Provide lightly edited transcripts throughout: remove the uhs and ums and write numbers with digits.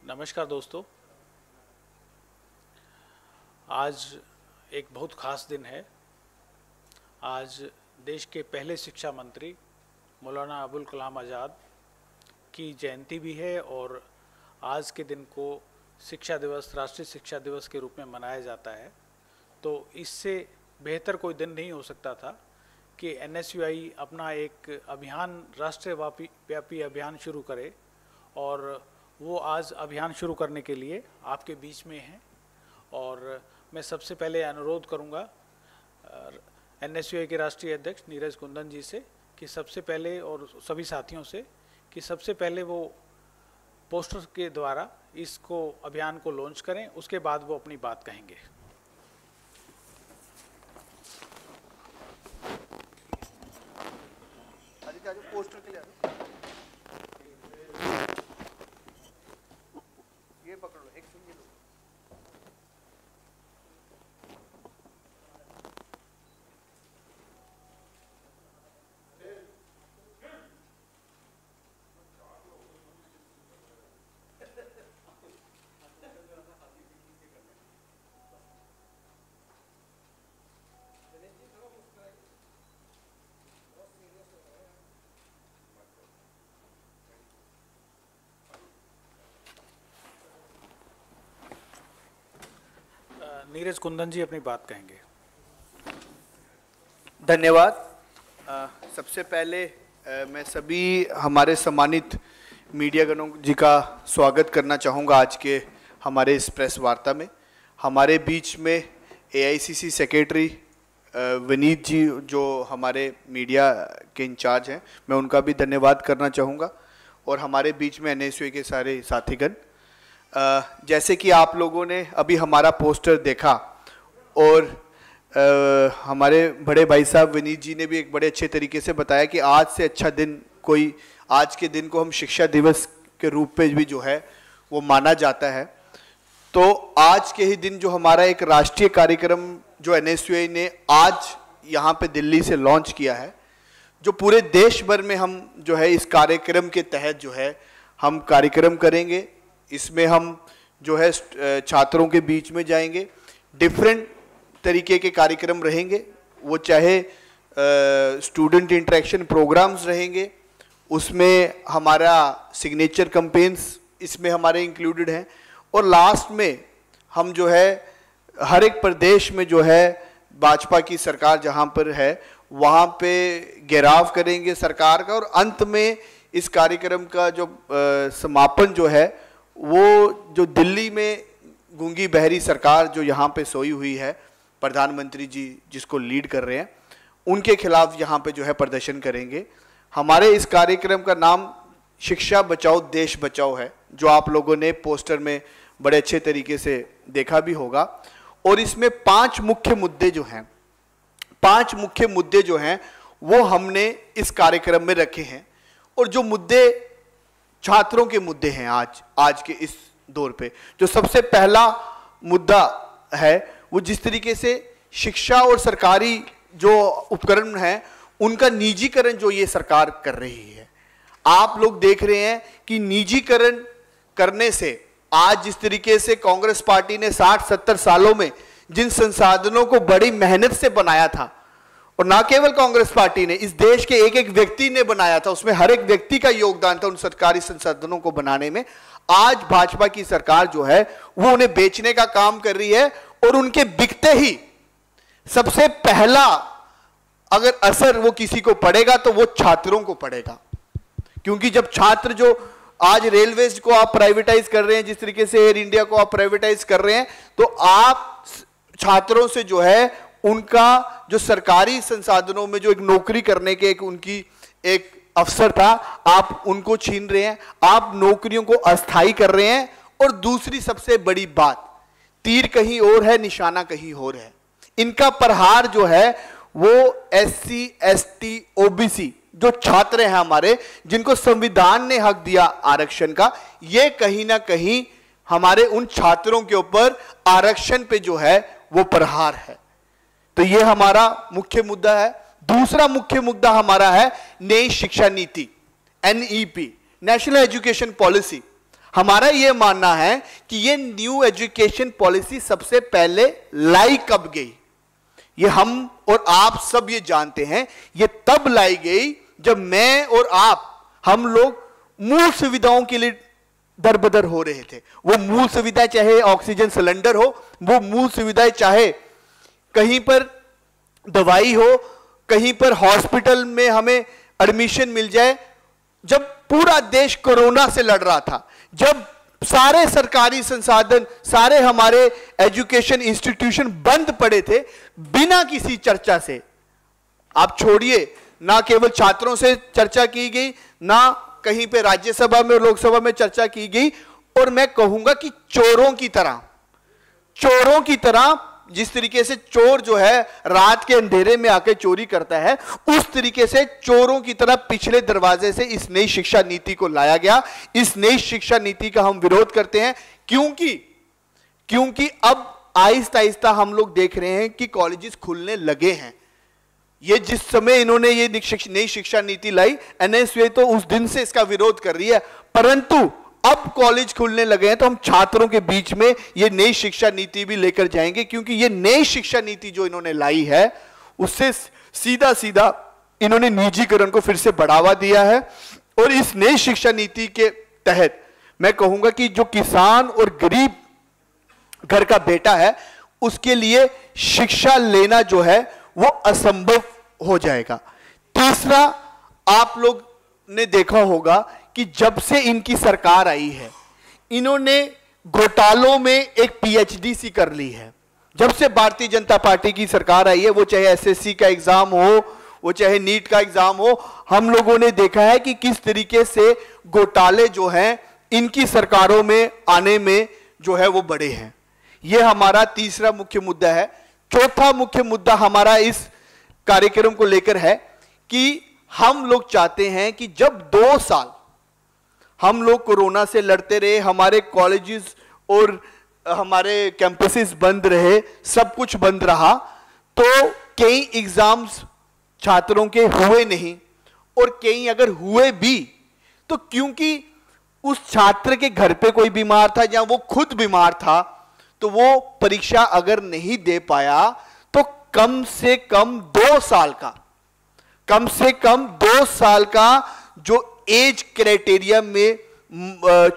नमस्कार दोस्तों, आज एक बहुत ख़ास दिन है। आज देश के पहले शिक्षा मंत्री मौलाना अबुल कलाम आज़ाद की जयंती भी है और आज के दिन को शिक्षा दिवस, राष्ट्रीय शिक्षा दिवस के रूप में मनाया जाता है। तो इससे बेहतर कोई दिन नहीं हो सकता था कि NSUI अपना एक अभियान, राष्ट्रीय व्यापी अभियान शुरू करे और वो आज अभियान शुरू करने के लिए आपके बीच में हैं। और मैं सबसे पहले अनुरोध करूंगा NSUI के राष्ट्रीय अध्यक्ष नीरज कुंदन जी से कि सबसे पहले, और सभी साथियों से कि सबसे पहले वो पोस्टर के द्वारा इसको अभियान को लॉन्च करें, उसके बाद वो अपनी बात कहेंगे। पोस्टर के लिए ये पकड़ लो, एक सुनिए लो। नीरज कुंदन जी अपनी बात कहेंगे। धन्यवाद। सबसे पहले मैं सभी हमारे सम्मानित मीडियागणों जी का स्वागत करना चाहूँगा आज के हमारे इस प्रेस वार्ता में। हमारे बीच में AICC सेक्रेटरी विनीत जी जो हमारे मीडिया के इंचार्ज हैं, मैं उनका भी धन्यवाद करना चाहूँगा, और हमारे बीच में NSUI के सारे साथीगण। जैसे कि आप लोगों ने अभी हमारा पोस्टर देखा और हमारे बड़े भाई साहब विनीत जी ने भी एक बड़े अच्छे तरीके से बताया कि आज से अच्छा दिन कोई, आज के दिन को हम शिक्षा दिवस के रूप में भी जो है वो माना जाता है। तो आज के ही दिन जो हमारा एक राष्ट्रीय कार्यक्रम जो NSUI ने आज यहाँ पे दिल्ली से लॉन्च किया है, जो पूरे देश भर में हम जो है इस कार्यक्रम के तहत जो है हम कार्यक्रम करेंगे। इसमें हम जो है छात्रों के बीच में जाएंगे, डिफरेंट तरीके के कार्यक्रम रहेंगे, वो चाहे स्टूडेंट इंटरेक्शन प्रोग्राम्स रहेंगे, उसमें हमारा सिग्नेचर कैंपेन्स इसमें हमारे इंक्लूडेड हैं, और लास्ट में हम जो है हर एक प्रदेश में जो है भाजपा की सरकार जहाँ पर है वहाँ पे घेराव करेंगे सरकार का, और अंत में इस कार्यक्रम का जो समापन जो है वो जो दिल्ली में गूंगी बहरी सरकार जो यहाँ पे सोई हुई है, प्रधानमंत्री जी जिसको लीड कर रहे हैं, उनके खिलाफ यहाँ पे जो है प्रदर्शन करेंगे। हमारे इस कार्यक्रम का नाम शिक्षा बचाओ देश बचाओ है, जो आप लोगों ने पोस्टर में बड़े अच्छे तरीके से देखा भी होगा। और इसमें 5 मुख्य मुद्दे जो हैं वो हमने इस कार्यक्रम में रखे हैं, और जो मुद्दे छात्रों के मुद्दे हैं आज के इस दौर पे, जो सबसे पहला मुद्दा है वो जिस तरीके से शिक्षा और सरकारी जो उपकरण हैं उनका निजीकरण जो ये सरकार कर रही है। आप लोग देख रहे हैं कि निजीकरण करने से आज जिस तरीके से कांग्रेस पार्टी ने 60-70 सालों में जिन संसाधनों को बड़ी मेहनत से बनाया था, और ना केवल कांग्रेस पार्टी ने, इस देश के एक एक व्यक्ति ने बनाया था, उसमें हर एक व्यक्ति का योगदान था उन सरकारी संसाधनों को बनाने में। आज भाजपा की सरकार जो है वो उन्हें बेचने का काम कर रही है, और उनके बिकते ही सबसे पहला अगर असर वो किसी को पड़ेगा तो वो छात्रों को पड़ेगा। क्योंकि जब छात्र, जो आज रेलवेज को आप प्राइवेटाइज कर रहे हैं, जिस तरीके से एयर इंडिया को आप प्राइवेटाइज कर रहे हैं, तो आप छात्रों से जो है उनका जो सरकारी संसाधनों में जो एक नौकरी करने के उनकी एक अवसर था, आप उनको छीन रहे हैं, आप नौकरियों को अस्थायी कर रहे हैं। और दूसरी सबसे बड़ी बात, तीर कहीं और है, निशाना कहीं और है। इनका प्रहार जो है वो SC, ST, OBC जो छात्र हैं हमारे, जिनको संविधान ने हक दिया आरक्षण का, ये कहीं ना कहीं हमारे उन छात्रों के ऊपर आरक्षण पे जो है वो प्रहार है। तो ये हमारा मुख्य मुद्दा है। दूसरा मुख्य मुद्दा हमारा है नई शिक्षा नीति, NEP, नेशनल एजुकेशन पॉलिसी। हमारा यह मानना है कि यह न्यू एजुकेशन पॉलिसी सबसे पहले लाई कब गई, ये हम और आप सब ये जानते हैं। ये तब लाई गई जब मैं और आप, हम लोग मूल सुविधाओं के लिए दरबदर हो रहे थे। वो मूल सुविधाएं चाहे ऑक्सीजन सिलेंडर हो, वो मूल सुविधाएं चाहे कहीं पर दवाई हो, कहीं पर हॉस्पिटल में हमें एडमिशन मिल जाए। जब पूरा देश कोरोना से लड़ रहा था, जब सारे सरकारी संसाधन, सारे हमारे एजुकेशन इंस्टीट्यूशन बंद पड़े थे, बिना किसी चर्चा से, आप छोड़िए ना केवल छात्रों से चर्चा की गई, ना कहीं पे राज्यसभा में और लोकसभा में चर्चा की गई, और मैं कहूंगा कि चोरों की तरह जिस तरीके से चोर जो है रात के अंधेरे में आके चोरी करता है, उस तरीके से चोरों की तरह पिछले दरवाजे से इस नई शिक्षा नीति को लाया गया। इस नई शिक्षा नीति का हम विरोध करते हैं, क्योंकि अब आहिस्ता आहिस्ता हम लोग देख रहे हैं कि कॉलेजेस खुलने लगे हैं। ये जिस समय इन्होंने ये नई शिक्षा नीति लाई, एनएसयूआई तो उस दिन से इसका विरोध कर रही है, परंतु अब कॉलेज खुलने लगे हैं तो हम छात्रों के बीच में ये नई शिक्षा नीति भी लेकर जाएंगे, क्योंकि ये नई शिक्षा नीति जो इन्होंने लाई है उससे सीधा सीधा इन्होंने निजीकरण को फिर से बढ़ावा दिया है। और इस नई शिक्षा नीति के तहत मैं कहूंगा कि जो किसान और गरीब घर का बेटा है, उसके लिए शिक्षा लेना जो है वो असंभव हो जाएगा। तीसरा, आप लोग ने देखा होगा कि जब से इनकी सरकार आई है, इन्होंने घोटालों में एक पीएचडी सी कर ली है। जब से भारतीय जनता पार्टी की सरकार आई है, वो चाहे एसएससी का एग्जाम हो, वो चाहे नीट का एग्जाम हो, हम लोगों ने देखा है कि किस तरीके से घोटाले जो हैं इनकी सरकारों में आने में जो है वो बड़े हैं। ये हमारा तीसरा मुख्य मुद्दा है। चौथा मुख्य मुद्दा हमारा इस कार्यक्रम को लेकर है कि हम लोग चाहते हैं कि जब 2 साल हम लोग कोरोना से लड़ते रहे, हमारे कॉलेजेस और हमारे कैंपसेस बंद रहे, सब कुछ बंद रहा, तो कई एग्जाम्स छात्रों के हुए नहीं, और कई अगर हुए भी तो क्योंकि उस छात्र के घर पे कोई बीमार था या वो खुद बीमार था, तो वो परीक्षा अगर नहीं दे पाया तो कम से कम 2 साल का जो एज क्राइटेरिया में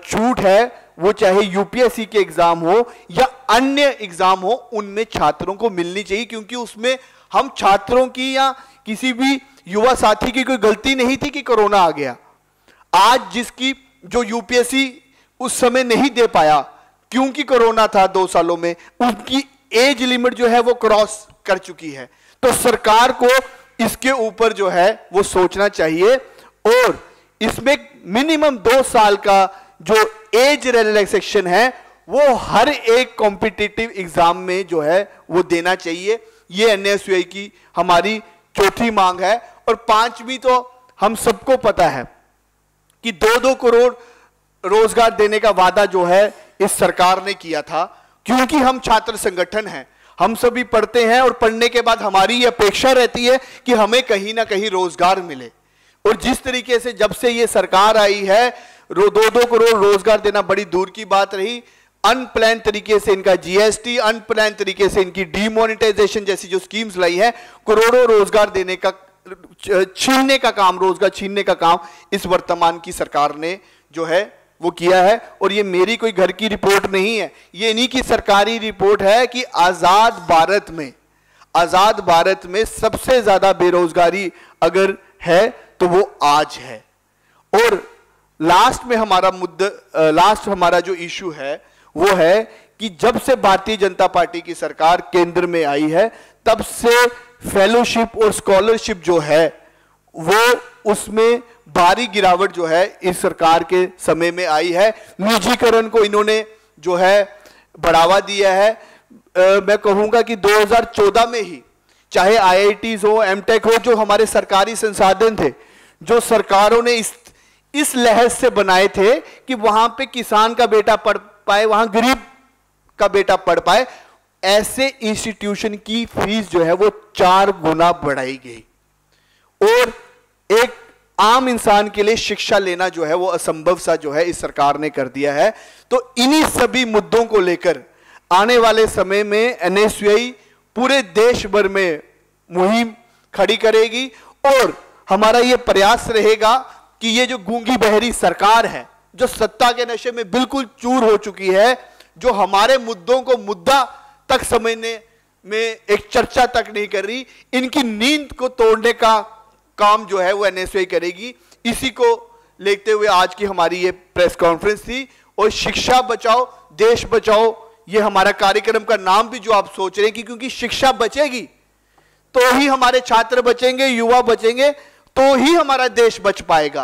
छूट है, वो चाहे यूपीएससी के एग्जाम हो या अन्य एग्जाम हो, उनमें छात्रों को मिलनी चाहिए, क्योंकि उसमें हम छात्रों की या किसी भी युवा साथी की कोई गलती नहीं थी कि कोरोना आ गया। आज जिसकी जो यूपीएससी उस समय नहीं दे पाया क्योंकि कोरोना था 2 सालों में, उनकी एज लिमिट जो है वो क्रॉस कर चुकी है। तो सरकार को इसके ऊपर जो है वो सोचना चाहिए, और इसमें मिनिमम 2 साल का जो एज रिलैक्सेशन है वो हर एक कॉम्पिटिटिव एग्जाम में जो है वो देना चाहिए। ये एनएसयूआई की हमारी चौथी मांग है। और 5वीं तो हम सबको पता है कि 2-2 करोड़ रोजगार देने का वादा जो है इस सरकार ने किया था, क्योंकि हम छात्र संगठन हैं, हम सभी पढ़ते हैं, और पढ़ने के बाद हमारी ये अपेक्षा रहती है कि हमें कहीं ना कहीं रोजगार मिले। और जिस तरीके से जब से ये सरकार आई है, 2-2 करोड़ रोजगार देना बड़ी दूर की बात रही। अनप्लान तरीके से इनका जीएसटी, अनप्लान तरीके से इनकी डीमोनेटाइजेशन जैसी जो स्कीम्स लाई है, करोड़ों रोजगार देने का छीनने का काम, रोजगार छीनने का काम इस वर्तमान की सरकार ने जो है वो किया है। और ये मेरी कोई घर की रिपोर्ट नहीं है, ये इन्हीं की सरकारी रिपोर्ट है कि आजाद भारत में सबसे ज्यादा बेरोजगारी अगर है तो वो आज है। और लास्ट हमारा जो इशू है वो है कि जब से भारतीय जनता पार्टी की सरकार केंद्र में आई है, तब से फेलोशिप और स्कॉलरशिप जो है वो उसमें भारी गिरावट जो है इस सरकार के समय में आई है। निजीकरण को इन्होंने जो है बढ़ावा दिया है। मैं कहूंगा कि 2014 में ही चाहे आईआईटीज हो, एमटेक हो, जो हमारे सरकारी संसाधन थे, जो सरकारों ने इस लहज से बनाए थे कि वहां पे किसान का बेटा पढ़ पाए, वहां गरीब का बेटा पढ़ पाए, ऐसे इंस्टीट्यूशन की फीस जो है वो 4 गुना बढ़ाई गई। और एक आम इंसान के लिए शिक्षा लेना जो है वो असंभव सा जो है इस सरकार ने कर दिया है। तो इन्हीं सभी मुद्दों को लेकर आने वाले समय में एनएसयूआई पूरे देश भर में मुहिम खड़ी करेगी और हमारा यह प्रयास रहेगा कि ये जो गूंगी बहरी सरकार है, जो सत्ता के नशे में बिल्कुल चूर हो चुकी है, जो हमारे मुद्दों को मुद्दा तक समझने में एक चर्चा तक नहीं कर रही, इनकी नींद को तोड़ने का काम जो है वो एनएसयूआई करेगी। इसी को लेते हुए आज की हमारी ये प्रेस कॉन्फ्रेंस थी। और शिक्षा बचाओ देश बचाओ, ये हमारा कार्यक्रम का नाम भी जो आप सोच रहे हैं कि क्योंकि शिक्षा बचेगी तो ही हमारे छात्र बचेंगे, युवा बचेंगे, तो ही हमारा देश बच पाएगा।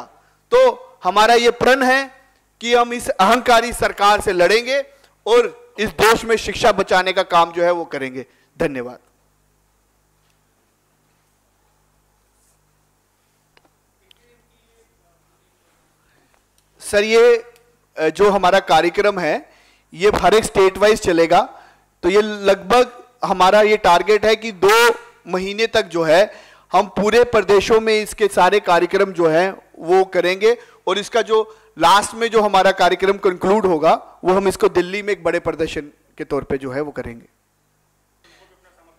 तो हमारा ये प्रण है कि हम इस अहंकारी सरकार से लड़ेंगे और इस देश में शिक्षा बचाने का काम जो है वो करेंगे। धन्यवाद। सर, ये जो हमारा कार्यक्रम है ये हर एक स्टेट वाइज चलेगा। तो ये लगभग हमारा ये टारगेट है कि 2 महीने तक जो है हम पूरे प्रदेशों में इसके सारे कार्यक्रम जो है वो करेंगे और इसका जो लास्ट में जो हमारा कार्यक्रम कंक्लूड होगा वो हम इसको दिल्ली में एक बड़े प्रदर्शन के तौर पे जो है वो करेंगे।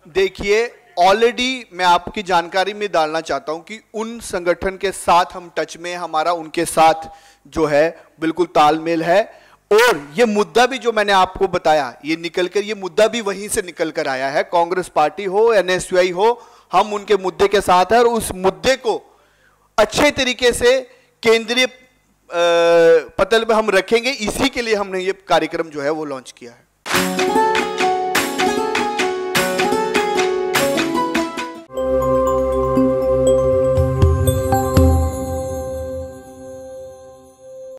देखिए, ऑलरेडी मैं आपकी जानकारी में डालना चाहता हूं कि उन संगठन के साथ हम टच में, हमारा उनके साथ जो है बिल्कुल तालमेल है। और ये मुद्दा भी जो मैंने आपको बताया, ये निकलकर, ये मुद्दा भी वहीं से निकल कर आया है। कांग्रेस पार्टी हो, एनएसयूआई हो, हम उनके मुद्दे के साथ है और उस मुद्दे को अच्छे तरीके से केंद्रीय पटल में हम रखेंगे। इसी के लिए हमने ये कार्यक्रम जो है वो लॉन्च किया है।